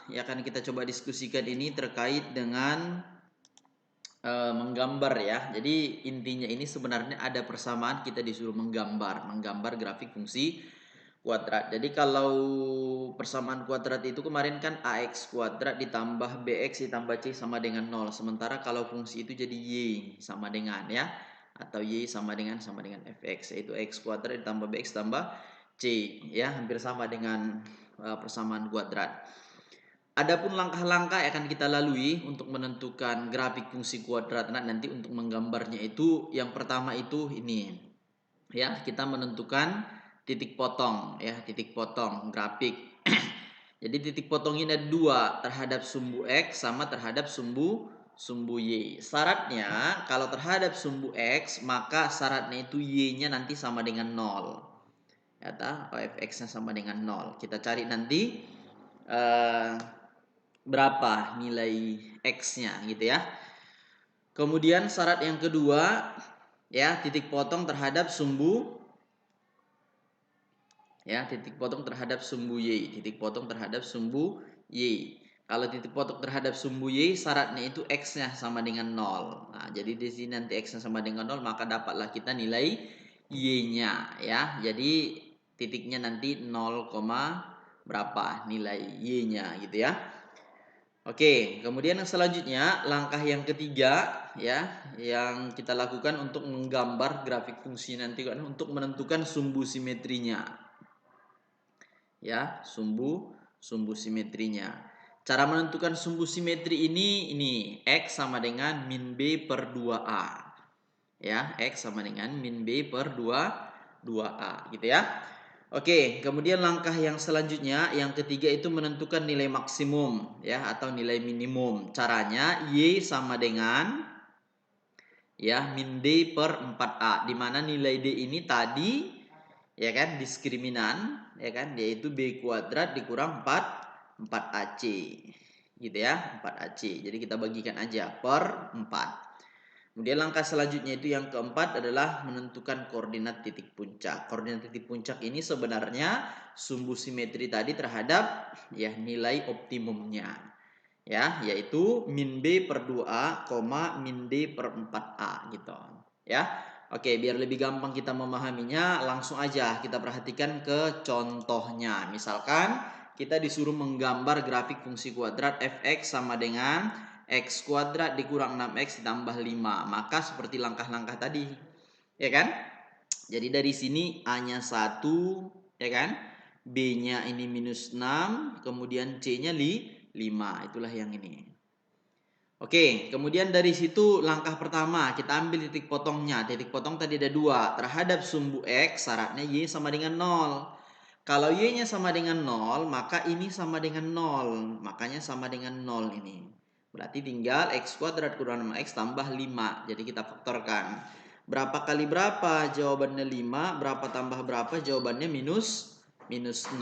yang akan kita coba diskusikan ini terkait dengan menggambar ya. Jadi intinya ini sebenarnya ada persamaan, kita disuruh menggambar grafik fungsi kuadrat. Jadi kalau persamaan kuadrat itu kemarin kan ax kuadrat ditambah bx ditambah c sama dengan 0. Sementara kalau fungsi itu jadi y sama dengan ya, atau y sama dengan fx, yaitu x kuadrat ditambah bx tambah c ya, hampir sama dengan persamaan kuadrat. Adapun langkah-langkah yang akan kita lalui untuk menentukan grafik fungsi kuadrat nanti untuk menggambarnya itu, yang pertama itu ini ya, kita menentukan titik potong ya, titik potong grafik. Jadi titik potong ini ada dua, terhadap sumbu x sama terhadap sumbu y. Syaratnya kalau terhadap sumbu x maka syaratnya itu y-nya nanti sama dengan 0. Ya, fx-nya sama dengan 0. Kita cari nanti berapa nilai x-nya gitu ya. Kemudian syarat yang kedua ya, titik potong terhadap sumbu ya, titik potong terhadap sumbu y, titik potong terhadap sumbu y. Kalau titik potong terhadap sumbu y syaratnya itu x-nya sama dengan 0. Nah, jadi di sini nanti x-nya sama dengan 0 maka dapatlah kita nilai y-nya ya. Jadi titiknya nanti 0, berapa nilai y-nya gitu ya. Oke, kemudian yang selanjutnya langkah yang ketiga ya, yang kita lakukan untuk menggambar grafik fungsi nanti kan untuk menentukan sumbu simetrinya. Ya, sumbu simetrinya. Cara menentukan sumbu simetri ini x sama dengan min b per 2a. Ya, x sama dengan min b per 2a gitu ya. Oke, kemudian langkah yang selanjutnya, yang ketiga itu menentukan nilai maksimum ya atau nilai minimum. Caranya y sama dengan ya min d per 4a, di mana nilai d ini tadi ya kan diskriminan ya kan, yaitu b kuadrat dikurang 4ac gitu ya, 4ac. Jadi kita bagikan aja per 4. Kemudian langkah selanjutnya itu yang keempat adalah menentukan koordinat titik puncak. Koordinat titik puncak ini sebenarnya sumbu simetri tadi terhadap ya nilai optimumnya. Ya, yaitu min b per 2a, min d per 4a gitu. Ya. Oke, biar lebih gampang kita memahaminya, langsung aja kita perhatikan ke contohnya. Misalkan kita disuruh menggambar grafik fungsi kuadrat fx sama dengan x kuadrat dikurang 6x ditambah 5. Maka seperti langkah-langkah tadi. Ya kan? Jadi dari sini A-nya 1, ya kan? B-nya ini minus 6, kemudian C-nya 5. Itulah yang ini. Oke, kemudian dari situ langkah pertama kita ambil titik potongnya. Titik potong tadi ada 2. Terhadap sumbu X syaratnya Y sama dengan 0. Kalau Y-nya sama dengan 0, maka ini sama dengan 0. Makanya sama dengan 0 ini. Berarti tinggal X kuadrat kurang 6X tambah 5. Jadi kita faktorkan. Berapa kali berapa? Jawabannya 5. Berapa tambah berapa? Jawabannya minus 6.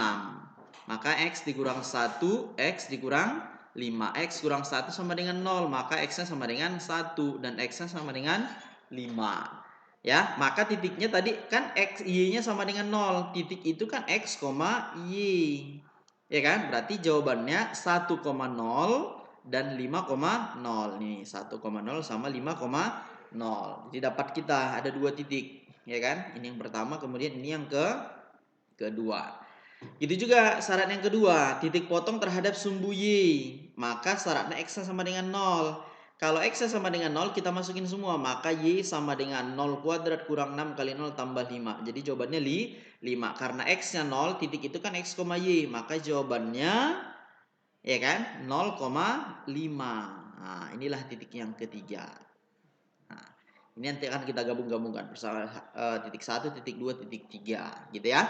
Maka X dikurang 1, X dikurang 5x kurang 1 sama dengan 0, maka x-nya sama dengan 1 dan x-nya sama dengan 5. Ya, maka titiknya tadi kan x y-nya sama dengan 0. Titik itu kan x, y. Ya kan? Berarti jawabannya 1,0 dan 5,0. Nih, 1,0 sama 5,0. Jadi dapat kita ada dua titik, ya kan? Ini yang pertama, kemudian ini yang kedua. Itu juga syarat yang kedua, titik potong terhadap sumbu y. Maka syaratnya x sama dengan 0. Kalau x sama dengan 0 kita masukin semua, maka y sama dengan 0 kuadrat kurang 6 kali 0 tambah 5. Jadi jawabannya 5. Karena x-nya 0, titik itu kan x, y. Maka jawabannya ya kan 0,5. Nah, inilah titik yang ketiga. Nah, ini nanti akan kita gabung-gabungkan bersama titik 1, titik 2, titik 3 gitu ya.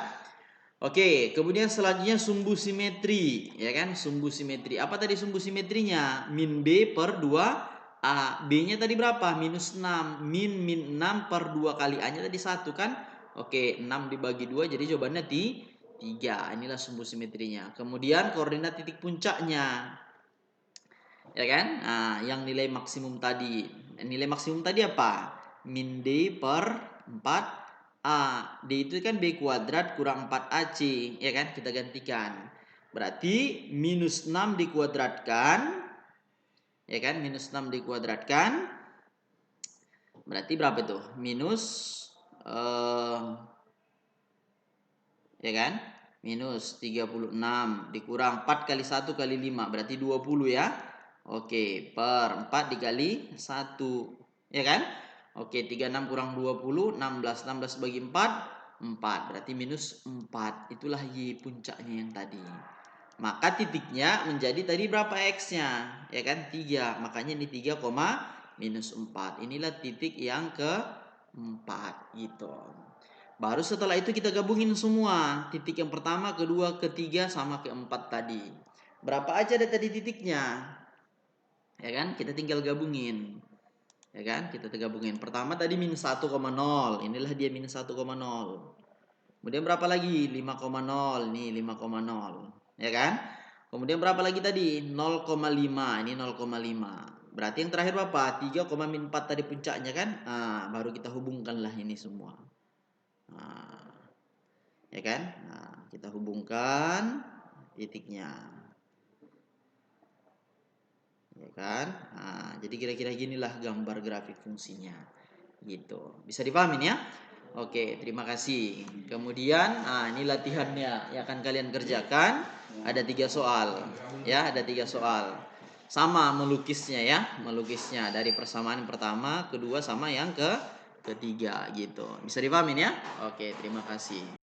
Oke, kemudian selanjutnya sumbu simetri, ya kan? Sumbu simetri. Apa tadi sumbu simetrinya? Min B per 2A. B-nya tadi berapa? Minus 6. Min 6 per 2 kali A-nya tadi 1 kan? Oke, 6 dibagi 2 jadi jawabannya 3. Inilah sumbu simetrinya. Kemudian koordinat titik puncaknya. Ya kan? Nah, yang nilai maksimum tadi. Nilai maksimum tadi apa? Min D per 4 A. D itu kan B kuadrat kurang 4AC, ya kan? Kita gantikan. Berarti minus 6 dikuadratkan, ya kan? Minus 6 dikuadratkan, berarti berapa itu? Minus, ya kan? Minus 36 dikurang 4 kali 1 kali 5, berarti 20 ya. Oke, per 4 dikali 1, ya kan? Oke, 36 kurang 20, 16. 16 bagi 4, 4. Berarti minus 4. Itulah Y puncaknya yang tadi. Maka titiknya menjadi tadi berapa X-nya? Ya kan? 3. Makanya ini 3, minus 4. Inilah titik yang keempat gitu. Baru setelah itu kita gabungin semua. Titik yang pertama, kedua, ketiga, sama keempat tadi. Berapa aja ada tadi titiknya? Ya kan? Kita tinggal gabungin. Ya kan? Kita gabungin. Pertama tadi minus 1,0. Inilah dia minus 1,0. Kemudian berapa lagi? 5,0. Nih 5,0. Ya kan? Kemudian berapa lagi tadi? 0,5. Ini 0,5. Berarti yang terakhir berapa? 3,4 tadi puncaknya kan? Nah, baru kita hubungkanlah ini semua. Nah, ya kan? Nah, kita hubungkan titiknya. Ya kan? Nah, jadi kira-kira ginilah gambar grafik fungsinya. Gitu. Bisa dipahamin ya? Oke, terima kasih. Kemudian, nah ini latihannya yang akan kalian kerjakan. Ada 3 soal. Ya, ada 3 soal. Sama melukisnya ya, melukisnya dari persamaan yang pertama, kedua sama yang ketiga gitu. Bisa dipahamin ya? Oke, terima kasih.